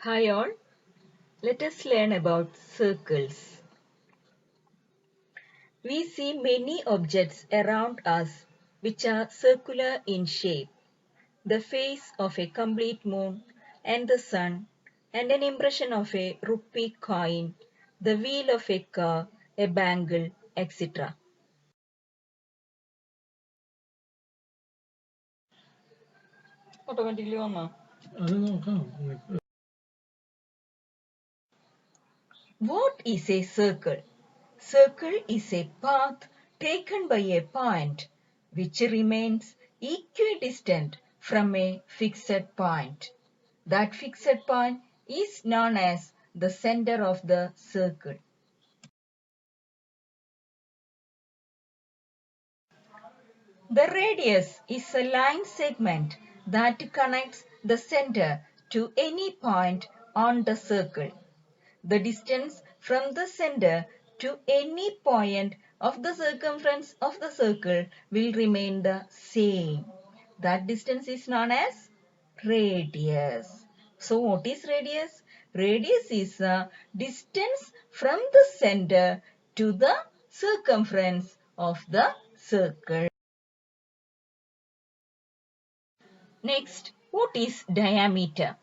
Hi all, let us learn about circles. We see many objects around us which are circular in shape. The face of a complete moon and the sun and an impression of a rupee coin, the wheel of a car, a bangle, etc. Automatically വന്നോ? What is a circle? Circle is a path taken by a point which remains equidistant from a fixed point. That fixed point is known as the center of the circle. The radius is a line segment that connects the center to any point on the circle. The distance from the center to any point of the circumference of the circle will remain the same. That distance is known as radius. So what is radius? Radius is the distance from the center to the circumference of the circle. Next, what is diameter?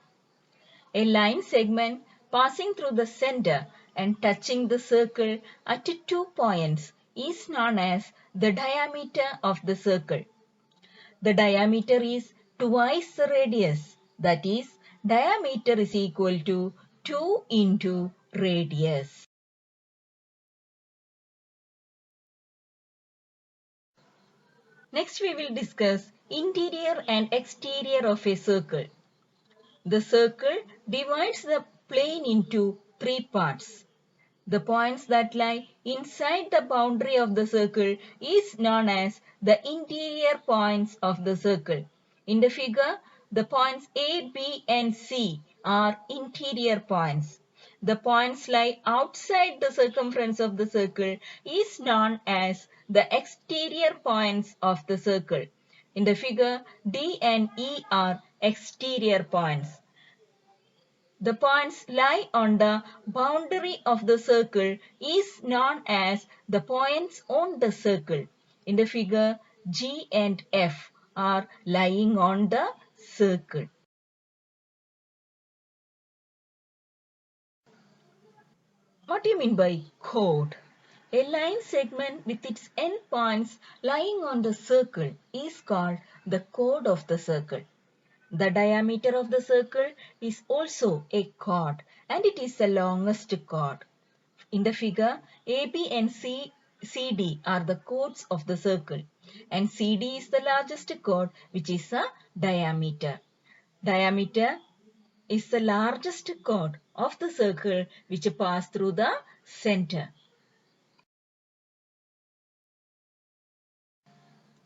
A line segment passing through the center and touching the circle at 2 points is known as the diameter of the circle. The diameter is twice the radius. That is, diameter is equal to 2 into radius. Next we will discuss interior and exterior of a circle. The circle divides the plane into 3 parts. The points that lie inside the boundary of the circle is known as the interior points of the circle. In the figure, the points A, B and C are interior points. The points lie outside the circumference of the circle is known as the exterior points of the circle. In the figure, D and E are exterior points. The points lie on the boundary of the circle is known as the points on the circle. In the figure, G and F are lying on the circle. What do you mean by chord? A line segment with its end points lying on the circle is called the chord of the circle. The diameter of the circle is also a chord and it is the longest chord. In the figure, AB and CD are the chords of the circle and CD is the largest chord which is a diameter. Diameter is the largest chord of the circle which pass through the center.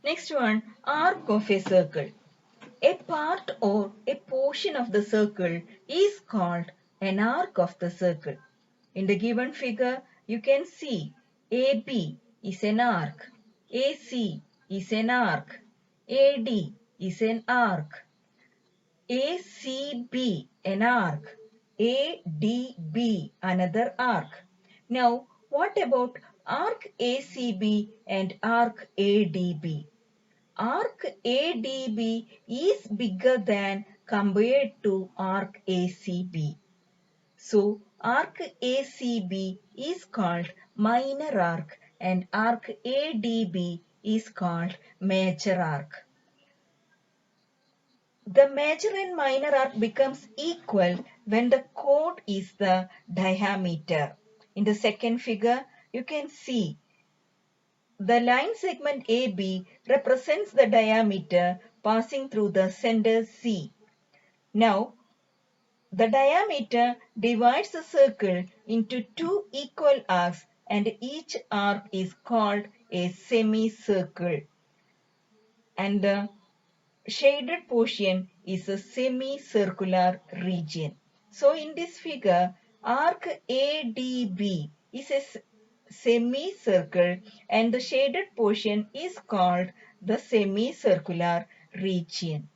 Next one, arc of a circle. A part or a portion of the circle is called an arc of the circle. In the given figure, you can see AB is an arc, AC is an arc, AD is an arc, ACB an arc, ADB another arc. Now, what about arc ACB and arc ADB? Arc ADB is bigger than compared to arc ACB. So, arc ACB is called minor arc and arc ADB is called major arc. The major and minor arc becomes equal when the chord is the diameter. In the second figure, you can see the line segment AB represents the diameter passing through the center C. Now, the diameter divides the circle into two equal arcs and each arc is called a semicircle. And the shaded portion is a semicircular region. So in this figure, arc ADB is a semicircle and the shaded portion is called the semicircular region.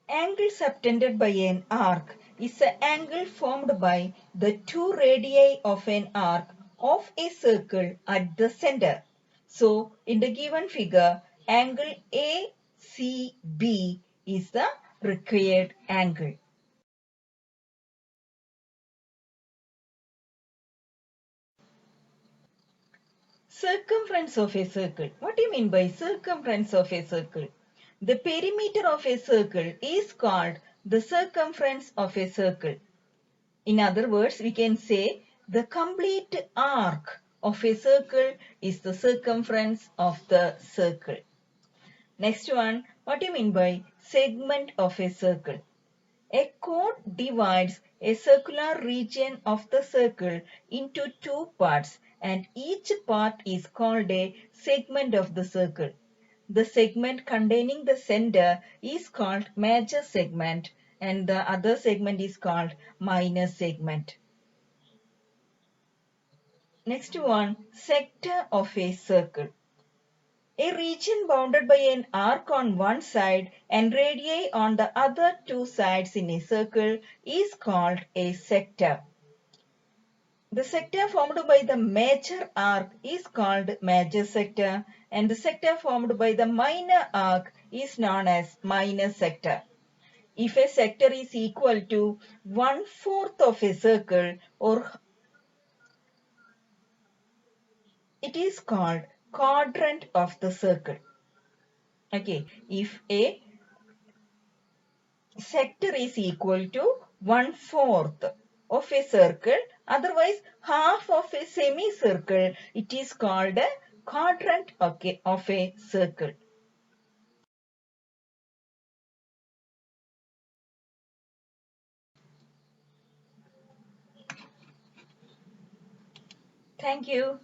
Angle subtended by an arc is an angle formed by the two radii of an arc of a circle at the center. So, in the given figure, angle ACB is the required angle. Circumference of a circle. What do you mean by circumference of a circle? The perimeter of a circle is called the circumference of a circle. In other words, we can say the complete arc of a circle is the circumference of the circle. Next one, what do you mean by segment of a circle? A chord divides a circular region of the circle into two parts, and each part is called a segment of the circle. The segment containing the center is called major segment, and the other segment is called minor segment. Next one, sector of a circle. A region bounded by an arc on one side and radii on the other two sides in a circle is called a sector. The sector formed by the major arc is called major sector, and the sector formed by the minor arc is known as minor sector. If a sector is equal to 1/4 of a circle, or it is called quadrant of the circle. Okay, if a sector is equal to 1/4 of a circle, otherwise half of a semicircle, it is called a quadrant of a circle. Thank you.